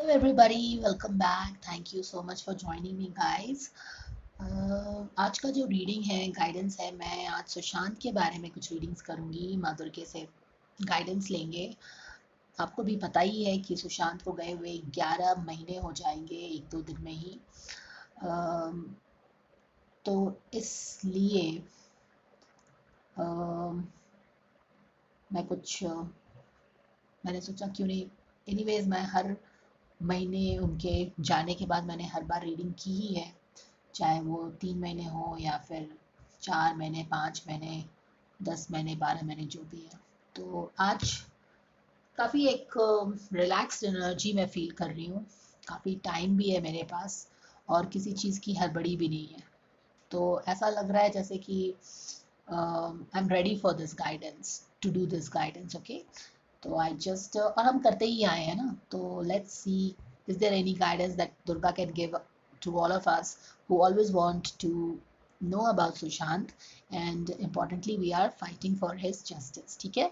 Hello everybody, welcome back. Thank you so much for joining me guys. आज का जो reading है guidance है, मैं आज सुशांत के बारे में कुछ रीडिंग्स करूंगी। माँ दुर्गे से गाइडेंस लेंगे। आपको भी पता ही है कि सुशांत को गए हुए 11 महीने हो जाएंगे एक दो दिन में ही। अम, तो इसलिए अम, मैं कुछ मैंने सोचा क्यों नहीं। एनीवेज मैं हर महीने उनके जाने के बाद मैंने हर बार रीडिंग की ही है, चाहे वो 3 महीने हो या फिर 4 महीने, 5 महीने, 10 महीने, 12 महीने, जो भी है। तो आज काफ़ी एक रिलैक्स्ड एनर्जी मैं फील कर रही हूँ। काफ़ी टाइम भी है मेरे पास और किसी चीज़ की हड़बड़ी भी नहीं है। तो ऐसा लग रहा है जैसे कि I am ready for this guidance, to do this guidance. Okay, तो आई जस्ट और हम करते ही आए हैं ना, तो let's see is there any guidance that Durga can give to all of us who always want to know about Sushant, and importantly we are fighting for his justice. ठीक है,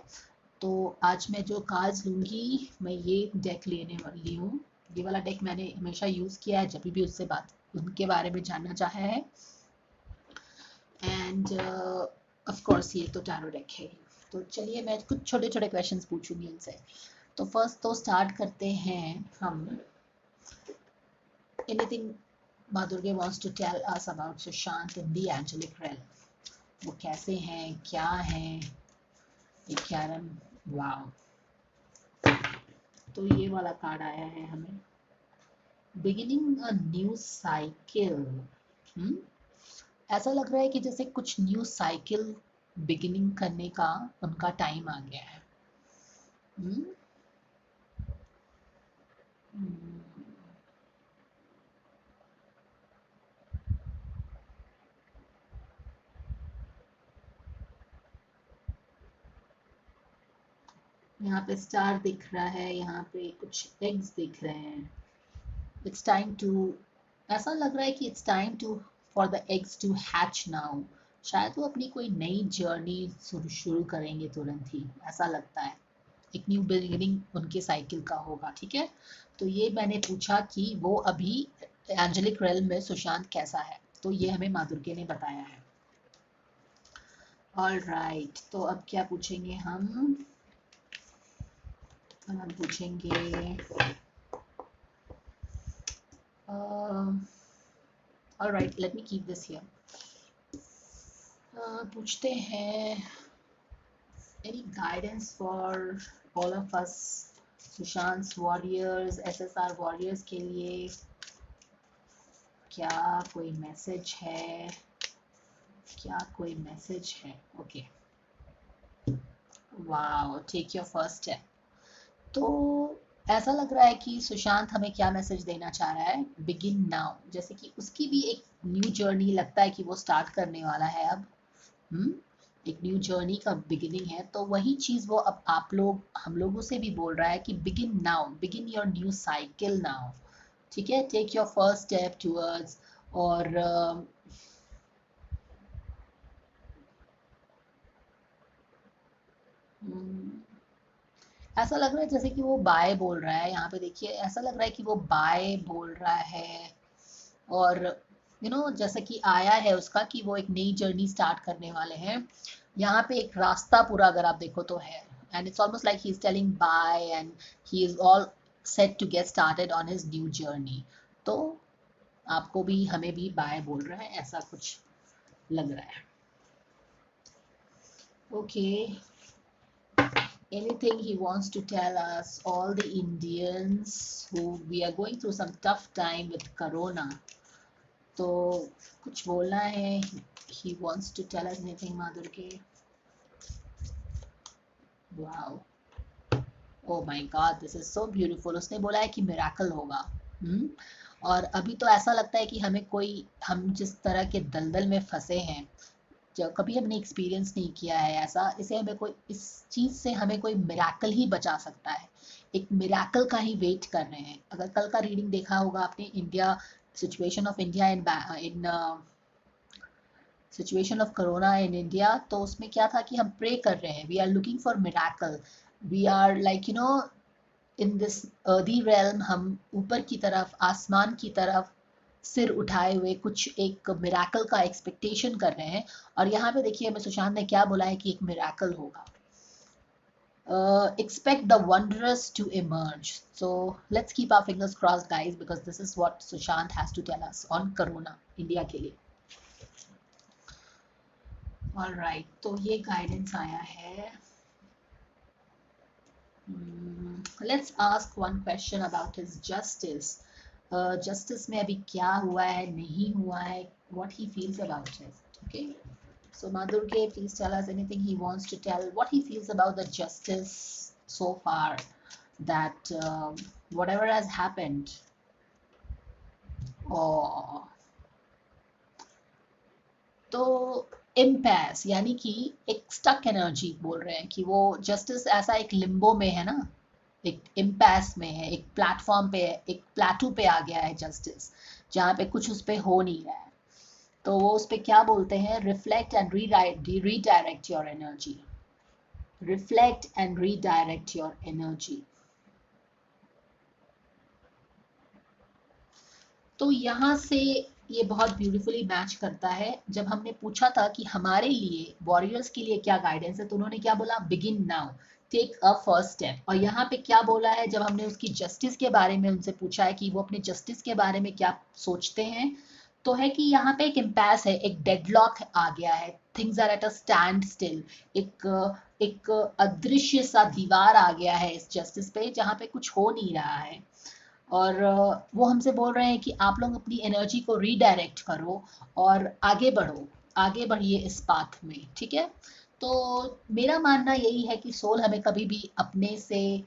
तो आज मैं जो कार्ड्स लूँगी, मैं ये डेक लेने वाली हूँ। ये वाला डेक मैंने हमेशा यूज़ किया है जब भी उससे बात उनके बारे में जानना चाहा है। एंड ऑफ कोर्स ये तो टैरो डेक है। तो चलिए मैं कुछ छोटे छोटे क्वेश्चंस पूछूंगी उनसे। तो फर्स्ट तो स्टार्ट करते हैं हम। एनीथिंग माधुर्य wants to tell us about Sushant in the angelic realm? वो कैसे हैं, क्या हैं? ये कैरम, वाओ। तो ये वाला कार्ड आया है हमें, बिगिनिंग अ न्यू साइकिल। ऐसा लग रहा है कि जैसे कुछ न्यू साइकिल बिगिनिंग करने का उनका टाइम आ गया है। हम्म, हम्म, यहाँ पे स्टार दिख रहा है, यहाँ पे कुछ एग्स दिख रहे हैं। इट्स टाइम टू, ऐसा लग रहा है कि it's time to for the eggs to hatch now. शायद वो अपनी कोई नई जर्नी शुरू करेंगे तुरंत ही, ऐसा लगता है। एक न्यू बिगिनिंग उनके साइकिल का होगा। ठीक है, तो ये मैंने पूछा कि वो अभी एंजेलिक रेल में सुशांत कैसा है, तो ये हमें माधुर्य ने बताया है। ऑल राइट, तो अब क्या पूछेंगे हम? हम पूछेंगे alright, let me keep this here. पूछते हैं any guidance for all of us Sushant warriors, SSR warriors के लिए क्या कोई मैसेज है? क्या कोई मैसेज है? Okay, wow, take your first step. तो ऐसा लग रहा है कि सुशांत हमें क्या मैसेज देना चाह रहा है, बिगिन नाउ। जैसे कि उसकी भी एक न्यू जर्नी लगता है कि वो स्टार्ट करने वाला है अब। हम्म, एक न्यू जर्नी का बिगिनिंग है, तो वही चीज वो अब आप लोग हम लोगों से भी बोल रहा है कि begin now, begin your new cycle now. ठीक है, take your first step towards. और ऐसा लग रहा है जैसे कि वो बाय बोल रहा है। यहाँ पे देखिए, ऐसा लग रहा है कि वो बाय बोल रहा है। और जैसे कि आया है उसका कि वो एक नई जर्नी स्टार्ट करने वाले हैं। यहाँ पे एक रास्ता पूरा अगर आप देखो तो है, and it's almost like he is telling bye and he is all set to get started on his new journey. तो आपको भी हमें भी बाय बोल रहा है, ऐसा कुछ लग रहा है। Okay, anything he wants to tell us, all the Indians who we are going through some tough time with corona? तो कुछ बोलना है? he wants to tell us anything, माधुर के? Wow, oh my God, this is so beautiful. उसने बोला है कि miracle होगा। हम्म, और अभी तो ऐसा लगता है कि हमें कोई, हम जिस तरह के दलदल में फंसे हैं, जो कभी हमने एक्सपीरियंस नहीं किया है ऐसा, इसे हमें कोई, इस चीज़ से हमें कोई मिराकल ही बचा सकता है। एक मिराकल का ही वेट कर रहे हैं। अगर कल का रीडिंग देखा होगा आपने, India, situation of India in situation of corona in India, तो उसमें क्या था कि हम प्रे कर रहे हैं, we are looking for miracle. We are like in this earthy realm हम ऊपर की तरफ, आसमान की तरफ सिर उठाए हुए कुछ एक मिराकल का एक्सपेक्टेशन कर रहे हैं। और यहाँ पे देखिए हमें सुशांत ने क्या बोला है कि एक मिराकल होगा। Expect the wondrous to emerge. So let's keep our fingers crossed, guys, because this is what Sushant has to tell us on Corona India के लिए. All right, तो ये guidance आया है. Let's ask one question about his justice. Justice में अभी क्या हुआ है, नहीं हुआ है, what he feels about it. Okay. So Madhurke, please tell us anything he wants to tell, what he feels about the justice so far, that whatever has happened. Oh. तो इम्पैस यानी कि एक स्टक एनर्जी बोल रहे हैं कि वो justice ऐसा एक लिम्बो में है ना, एक इम्पैस में है, एक प्लेटफॉर्म पे है, एक प्लेटू पे आ गया है जस्टिस, जहाँ पे कुछ उस पे हो नहीं रहा है। तो वो उस पे क्या बोलते हैं, reflect and redirect your energy, reflect and redirect your energy. तो यहाँ से ये बहुत ब्यूटीफुली मैच करता है। जब हमने पूछा था कि हमारे लिए वॉरियर्स के लिए क्या गाइडेंस है, तो उन्होंने क्या बोला, begin now, take a first step. और यहाँ पे क्या बोला है, जब हमने उसकी जस्टिस के बारे में उनसे पूछा है कि वो अपने जस्टिस के बारे में क्या सोचते हैं, तो है कि यहाँ पे एक इम्पैस है, एक डेडलॉक आ गया है, things are at a standstill, एक अदृश्य सा दीवार आ गया है इस जस्टिस पे, जहाँ पे कुछ हो नहीं रहा है। और वो हमसे बोल रहे हैं कि आप लोग अपनी एनर्जी को रीडायरेक्ट करो और आगे बढ़ो, आगे बढ़िए इस पाथ में, ठीक है। तो मेरा मानना यही है कि सोल हमें कभी भी अपने से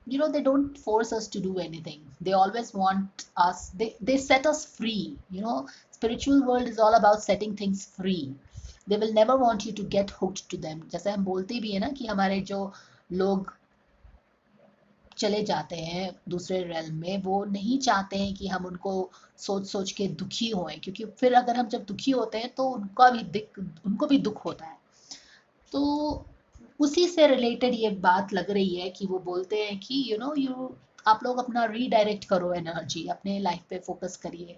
they don't force us to do anything. They always want us, they set us free. Spiritual world is all about setting things free. They will never want you to get hooked to them. जैसे हम बोलते भी है ना कि हमारे जो लोग चले जाते हैं दूसरे रेल्म में, वो नहीं चाहते हैं कि हम उनको सोच सोच के दुखी होएं, क्योंकि फिर अगर हम जब दुखी होते हैं तो उनको भी दुख होता है। तो उसी से रिलेटेड ये बात लग रही है कि वो बोलते हैं कि आप लोग अपना रीडायरेक्ट करो एनर्जी, अपने लाइफ पे फोकस करिए,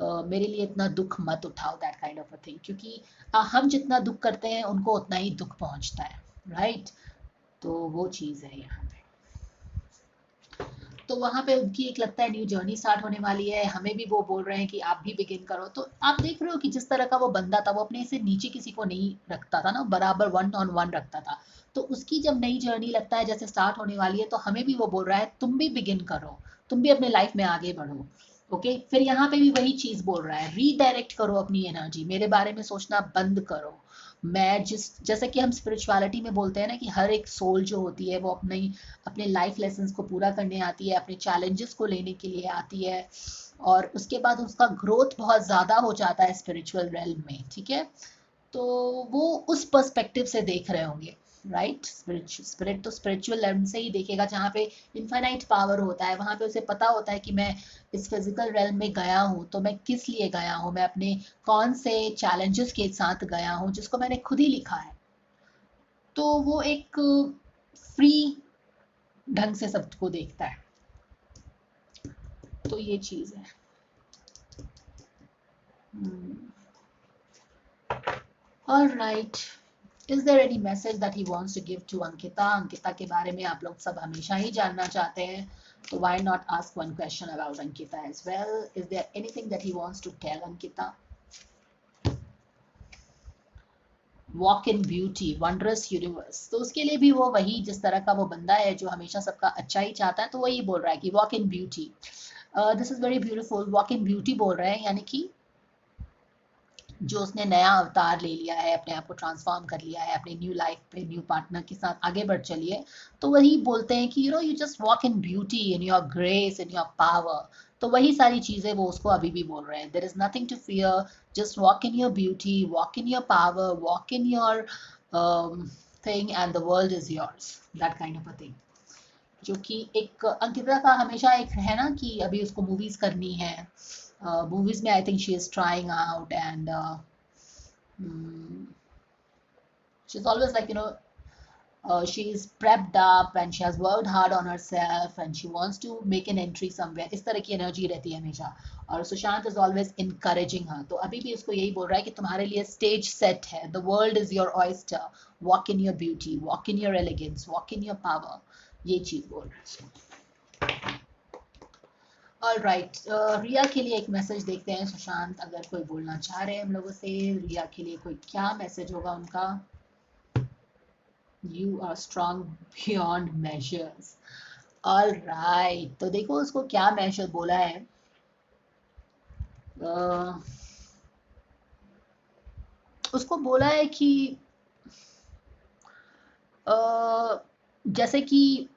मेरे लिए इतना दुख मत उठाओ, that kind of a thing, क्योंकि हम जितना दुख करते हैं उनको उतना ही दुख पहुंचता है, राइट। तो वो चीज़ है यहाँ पे। तो वहाँ पे उनकी एक लगता है न्यू जर्नी स्टार्ट होने वाली है, हमें भी वो बोल रहे हैं कि आप भी बिगिन करो। तो आप देख रहे हो कि जिस तरह का वो बंदा था, वो अपने से नीचे किसी को नहीं रखता था ना, बराबर 1-on-1 रखता था। तो उसकी जब नई जर्नी लगता है जैसे स्टार्ट होने वाली है, तो हमें भी वो बोल रहा है तुम भी बिगिन करो, तुम भी अपने लाइफ में आगे बढ़ो। ओके, फिर यहाँ पे भी वही चीज बोल रहा है, रीडायरेक्ट करो अपनी एनर्जी, मेरे बारे में सोचना बंद करो। मैं जैसे कि हम स्पिरिचुअलिटी में बोलते हैं ना कि हर एक सोल जो होती है वो अपने लाइफ लेसन्स को पूरा करने आती है, अपने चैलेंजेस को लेने के लिए आती है, और उसके बाद उसका ग्रोथ बहुत ज़्यादा हो जाता है स्पिरिचुअल रेल्म में, ठीक है। तो वो उस पर्सपेक्टिव से देख रहे होंगे, राइट। स्पिरिट तो स्पिरिचुअल लेवल से ही देखेगा, जहाँ पे इनफाइनाइट पावर होता है, वहाँ पे उसे पता होता है कि मैं इस फिजिकल रेल्म में गया हूँ तो मैं किस लिए गया हूँ, मैं अपने कौन से चैलेंजेस के साथ गया हूँ जिसको मैंने खुद ही लिखा है। तो वो एक फ्री ढंग से सबको देखता है। तो ये चीज है। All right. Is there any message that he wants to give to Ankita? Ankita के बारे में आप लोग सब हमेशा ही जानना चाहते हैं, तो why not ask one question about Ankita as well? Is there anything that he wants to tell Ankita? Walk in beauty, wondrous universe. तो उसके लिए भी वो वही, जिस तरह का वो बंदा है जो हमेशा सबका अच्छा ही चाहता है, तो वही बोल रहा है कि walk in beauty. This is very beautiful. Walk in beauty बोल रहे हैं, यानी कि जो उसने नया अवतार ले लिया है, अपने आप को ट्रांसफॉर्म कर लिया है, अपने न्यू लाइफ पे न्यू पार्टनर के साथ आगे बढ़ चलिए, तो वही बोलते हैं कि you just walk in beauty, in your grace, in your power. तो वही सारी चीजें वो उसको अभी भी बोल रहे हैं, there is nothing to fear, just walk in your beauty, walk in your power, walk in your thing and the world is yours, that kind of a thing. जो कि एक अंकिता का हमेशा एक है ना कि अभी उसको मूवीज करनी है, मूवीज में I think she is trying out and she is always like she is prepped up and she has worked hard on herself and she wants to make an entry somewhere. इस तरह की energy रहती है हमेशा. और Sushant is always encouraging हर. तो अभी भी उसको यही बोल रहा है कि तुम्हारे लिए स्टेज सेट है. The world is your oyster. Walk in your beauty, walk in your elegance, walk in your power. ये चीज बोल रहा है उसको. ऑल राइट, रिया के लिए एक मैसेज देखते हैं सुशांत अगर कोई बोलना चाह रहे हैं हम लोगों से. रिया के लिए कोई क्या मैसेज होगा उनका. You are strong beyond measures. All right. तो देखो उसको क्या measure बोला है. उसको बोला है कि जैसे कि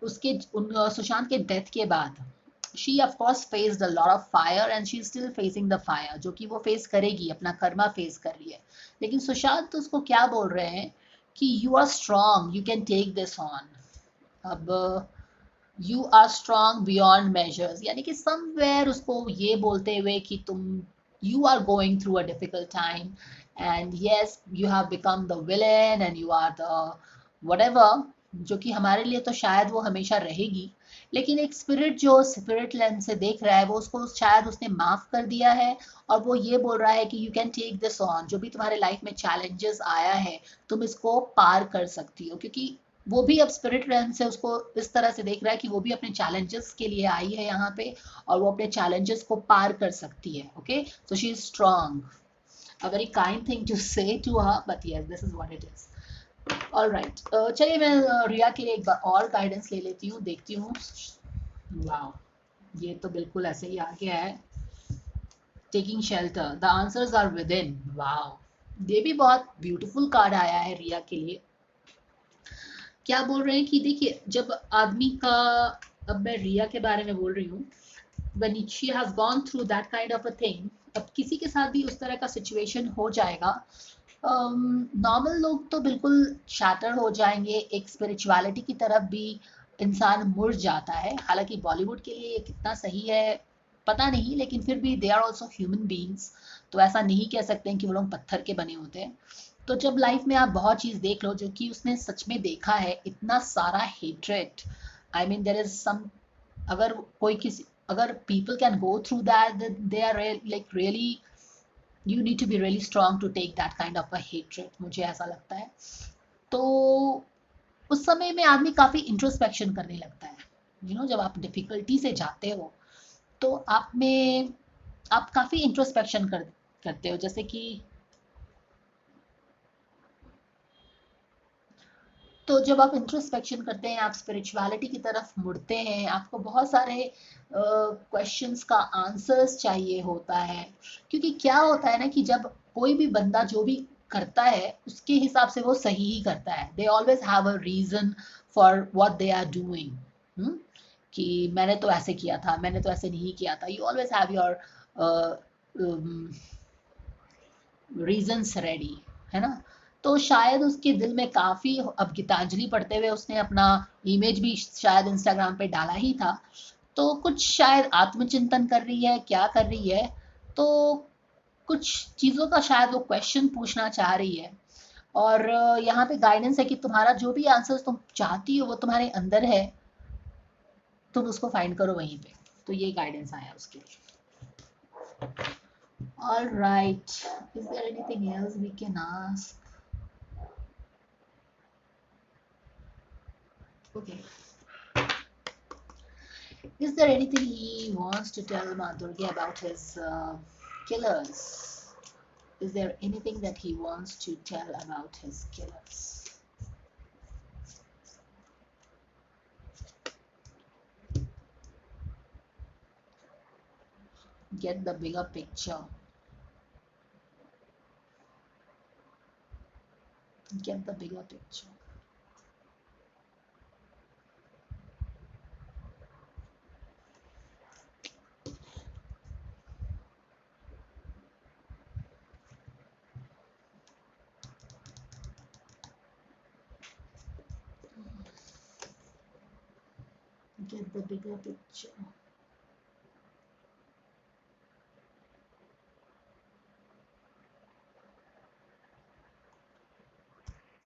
उसके सुशांत के डेथ के बाद she of course faced a lot of fire and she is still facing the fire, जो कि वो फेस करेगी, अपना कर्मा फेस कर रही है. लेकिन सुशांत तो उसको क्या बोल रहे हैं कि you are strong, you can take this on. अब you are strong beyond measures, यानी कि समवेयर उसको ये बोलते हुए कि तुम you are going through a difficult time and yes you have become the villain and you are the whatever, जो कि हमारे लिए तो शायद वो हमेशा रहेगी. लेकिन एक स्पिरिट जो स्पिरिट लेंस से देख रहा है वो उसको शायद उसने माफ कर दिया है और वो ये बोल रहा है कि you can take this on. जो भी तुम्हारे लाइफ में चैलेंजेस आया है तुम इसको पार कर सकती हो, क्योंकि वो भी अब स्पिरिट रेल्म से उसको इस तरह से देख रहा है कि वो भी अपने चैलेंजेस के लिए आई है यहाँ पे और वो अपने चैलेंजेस को पार कर सकती है. Okay, so she is strong. A very kind thing to say to her, but yes this is what it is. All right, चलिए मैं रिया के लिए एक बार और गाइडेंस ले लेती हूँ, देखती हूँ. वाओ, ये तो बिल्कुल ऐसे ही आ गया है. Taking shelter, the answers are within. Wow, ये भी बहुत ब्यूटीफुल कार्ड आया है रिया के लिए. क्या बोल रहे हैं कि देखिए जब आदमी का, अब मैं रिया के बारे में बोल रही हूँ, when she has gone through that kind of a thing, अब किसी के साथ भी उस तरह का सिचुएशन हो जाएगा. नॉर्मल लोग तो बिल्कुल शैटर हो जाएंगे, एक स्पिरिचुअलिटी की तरफ भी इंसान मुड़ जाता है. हालांकि बॉलीवुड के लिए ये कितना सही है पता नहीं, लेकिन फिर भी they are also human beings, तो ऐसा नहीं कह सकते हैं कि वो लोग पत्थर के बने होते हैं. तो जब लाइफ में आप बहुत चीज़ देख लो जो कि उसने सच में देखा है, इतना सारा hatred, I mean there is some, अगर कोई किसी, अगर people can go through that, they are like really, you need to be really strong to take that kind of a hatred, मुझे ऐसा लगता है. तो उस समय में आदमी काफ़ी इंट्रोस्पेक्शन करने लगता है. जब आप डिफिकल्टी से जाते हो तो आप काफ़ी इंट्रोस्पेक्शन करते हो. जैसे कि तो जब आप इंट्रोस्पेक्शन करते हैं, आप स्पिरिचुअलिटी की तरफ मुड़ते हैं, आपको बहुत सारे क्वेश्चंस का आंसर्स चाहिए होता है. क्योंकि क्या होता है ना कि जब कोई भी बंदा जो भी करता है उसके हिसाब से वो सही ही करता है. They always have a reason for what they are doing. कि मैंने तो ऐसे किया था, मैंने तो ऐसे नहीं किया था. You always have your reasons ready, है ना. तो शायद उसके दिल में काफ़ी, अब गीतांजलि पढ़ते हुए उसने अपना इमेज भी शायद इंस्टाग्राम पे डाला ही था, तो कुछ शायद आत्मचिंतन कर रही है, क्या कर रही है. तो कुछ चीज़ों का शायद वो क्वेश्चन पूछना चाह रही है. और यहाँ पे गाइडेंस है कि तुम्हारा जो भी आंसर तुम चाहती हो वो तुम्हारे अंदर है, तुम उसको फाइंड करो वहीं पे. तो ये गाइडेंस आया उसके लिए. All right, is there anything else we can ask? Okay. Is there anything he wants to tell Madhurya about his killers? Is there anything that he wants to tell about his killers? Get the bigger picture. Get the bigger picture. Get the bigger picture.